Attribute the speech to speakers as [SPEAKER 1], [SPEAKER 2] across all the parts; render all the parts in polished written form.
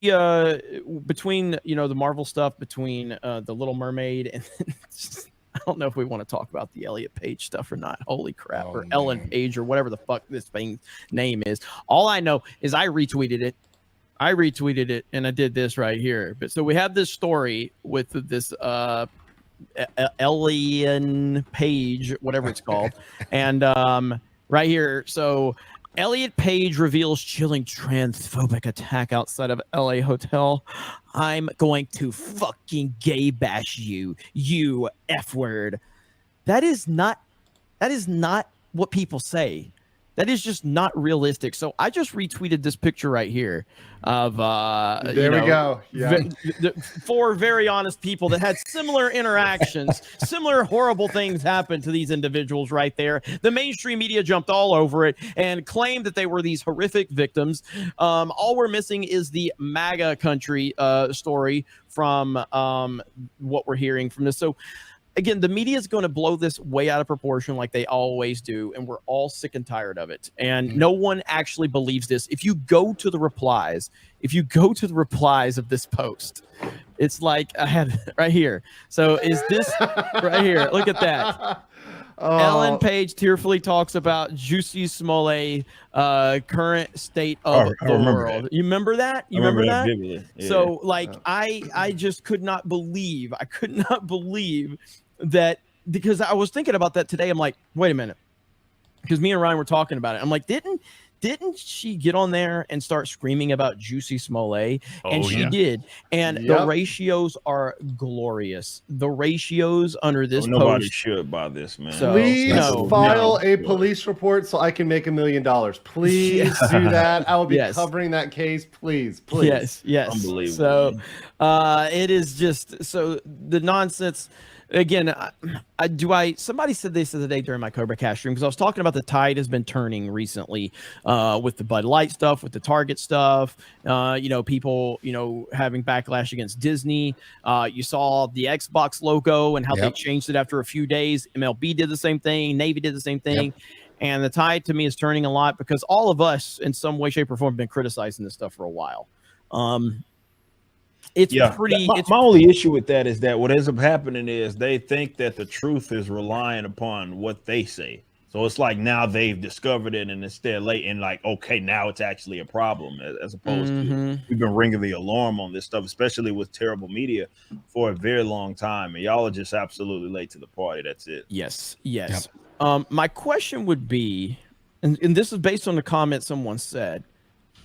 [SPEAKER 1] between the Marvel stuff, between the Little Mermaid, and I don't know if we want to talk about the Elliot Page stuff or not. Holy crap. Or Ellen Page or whatever the fuck this thing's name is. All I know is I retweeted it and I did this right here. But so we have this story with this Elliot Page, whatever it's called. And right here, so Elliot Page reveals chilling transphobic attack outside of LA hotel. I'm going to fucking gay bash you, you F word. That is not what people say. That is just not realistic. So I just retweeted this picture right here of
[SPEAKER 2] there we go. Yeah.
[SPEAKER 1] Four very honest people that had similar interactions, similar horrible things happened to these individuals right there. The mainstream media jumped all over it and claimed that they were these horrific victims. All we're missing is the MAGA country story from what we're hearing from this. So again, the media is going to blow this way out of proportion like they always do, and we're all sick and tired of it. And no one actually believes this. If you go to the replies of this post, it's like I had right here. So is this right here? Look at that. Ellen Page tearfully talks about Jussie Smollett, current state of the world.
[SPEAKER 3] That.
[SPEAKER 1] You remember that? You remember that?
[SPEAKER 3] Yeah.
[SPEAKER 1] So like, I just could not believe that, because I was thinking about that today. I'm like, wait a minute, because me and Ryan were talking about it. I'm like, didn't she get on there and start screaming about Jussie Smollett? And she did. And the ratios are glorious. The ratios under this post.
[SPEAKER 3] Nobody should buy this, man.
[SPEAKER 2] So, please file a police report so I can make $1 million. Please do that. I will be covering that case. Please.
[SPEAKER 1] Yes.
[SPEAKER 3] Unbelievable.
[SPEAKER 1] So it is just so the nonsense. Again, somebody said this the other day during my Cobra Cash stream, because I was talking about the tide has been turning recently with the Bud Light stuff, with the Target stuff, people, having backlash against Disney. You saw the Xbox logo and how they changed it after a few days. MLB did the same thing. Navy did the same thing. And the tide to me is turning a lot because all of us in some way, shape, or form have been criticizing this stuff for a while. My
[SPEAKER 3] only issue with that is that what ends up happening is they think that the truth is relying upon what they say. So it's like now they've discovered it and instead late and like, okay, now it's actually a problem as opposed to we've been ringing the alarm on this stuff, especially with terrible media for a very long time. And y'all are just absolutely late to the party. That's it.
[SPEAKER 1] Yes. Yep. My question would be, and this is based on the comment someone said.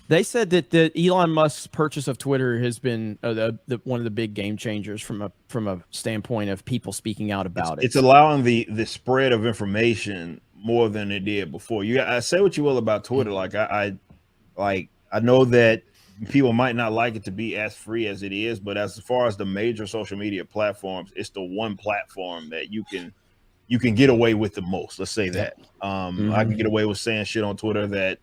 [SPEAKER 1] They said that the Elon Musk's purchase of Twitter has been one of the big game changers from a standpoint of people speaking out about it.
[SPEAKER 3] It's allowing the spread of information more than it did before. I say what you will about Twitter. Like I know that people might not like it to be as free as it is, but as far as the major social media platforms, it's the one platform that you can get away with the most. Let's say that. I can get away with saying shit on Twitter that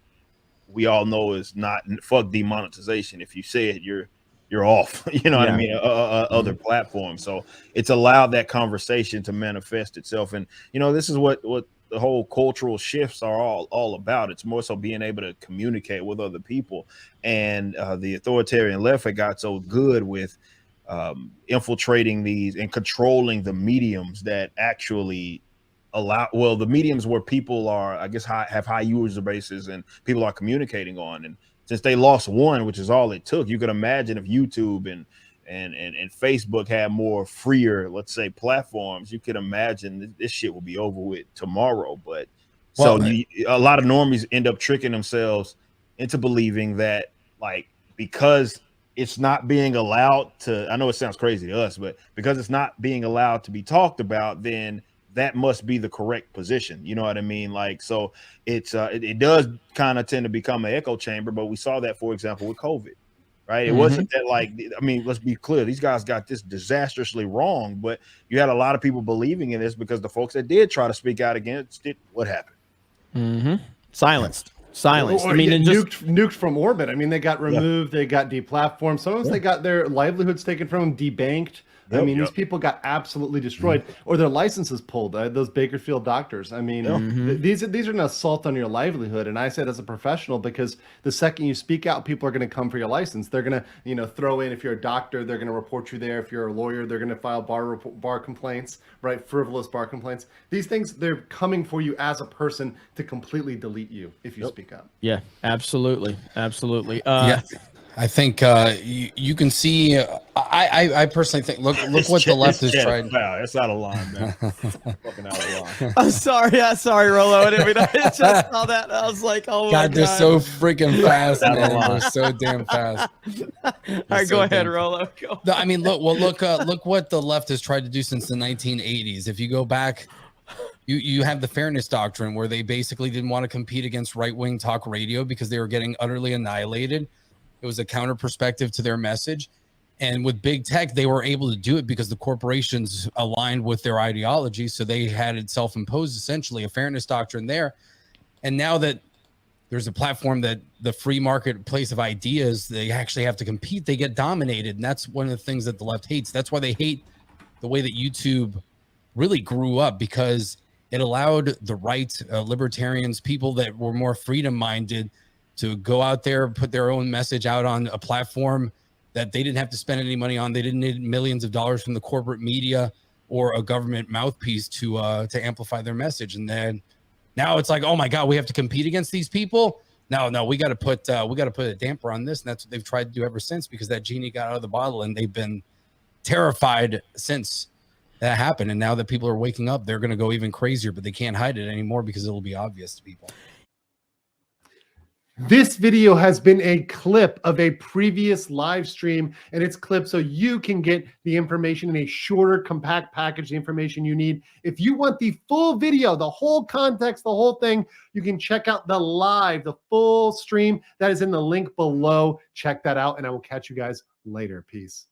[SPEAKER 3] we all know is not fuck demonetization. If you say it, you're off. You know what I mean? Other platforms. So it's allowed that conversation to manifest itself. And this is what the whole cultural shifts are all about. It's more so being able to communicate with other people. And the authoritarian left had got so good with infiltrating these and controlling the mediums that actually the mediums where people are, I guess, have high user bases and people are communicating on. And since they lost one, which is all it took, you could imagine if YouTube and Facebook had more freer, let's say, platforms, you could imagine this shit will be over with tomorrow. But a lot of normies end up tricking themselves into believing that, like, because it's not being allowed to, I know it sounds crazy to us, but because it's not being allowed to be talked about, then that must be the correct position. You know what I mean? Like, so it's it does kind of tend to become an echo chamber, but we saw that, for example, with COVID, right? It wasn't that, like, I mean, let's be clear, these guys got this disastrously wrong, but you had a lot of people believing in this because the folks that did try to speak out against it, what happened?
[SPEAKER 1] Silenced.
[SPEAKER 2] I mean, nuked from orbit. I mean, they got removed, they got deplatformed. Some of them, they got their livelihoods taken from them, debanked. I mean, these people got absolutely destroyed, or their licenses pulled. Those Bakersfield doctors. I mean, these are an assault on your livelihood. And I said, as a professional, because the second you speak out, people are going to come for your license. They're going to, throw in, if you're a doctor, they're going to report you there. If you're a lawyer, they're going to file bar complaints, right? Frivolous bar complaints. These things, they're coming for you as a person to completely delete you if you speak up.
[SPEAKER 1] Yeah, absolutely, absolutely.
[SPEAKER 4] Yeah. I think you can see. I personally think. Look what the left has tried.
[SPEAKER 3] Wow, that's out of line, man. Fucking out of line.
[SPEAKER 1] I'm sorry, Rolo. I didn't mean I just saw that. I was like, oh my God,
[SPEAKER 4] they're so freaking fast, man. They're so damn fast.
[SPEAKER 1] All right, go ahead, Rolo. Go.
[SPEAKER 4] I mean, look what the left has tried to do since the 1980s. If you go back, you have the fairness doctrine, where they basically didn't want to compete against right-wing talk radio because they were getting utterly annihilated. It was a counter perspective to their message. And with big tech, they were able to do it because the corporations aligned with their ideology. So they had it self-imposed, essentially, a fairness doctrine there. And now that there's a platform that the free marketplace of ideas, they actually have to compete, they get dominated. And that's one of the things that the left hates. That's why they hate the way that YouTube really grew up, because it allowed the right, libertarians, people that were more freedom-minded, to go out there, put their own message out on a platform that they didn't have to spend any money on. They didn't need millions of dollars from the corporate media or a government mouthpiece to amplify their message. And then now it's like, oh my God, we have to compete against these people. No, we got to put a damper on this, and that's what they've tried to do ever since, because that genie got out of the bottle, and they've been terrified since that happened. And now that people are waking up, they're going to go even crazier, but they can't hide it anymore because it'll be obvious to people.
[SPEAKER 2] This video has been a clip of a previous live stream, and it's clipped so you can get the information in a shorter, compact package, the information you need. If you want the full video, the whole context, the whole thing, you can check out the full stream. That is in the link below. Check that out, and I will catch you guys later. Peace.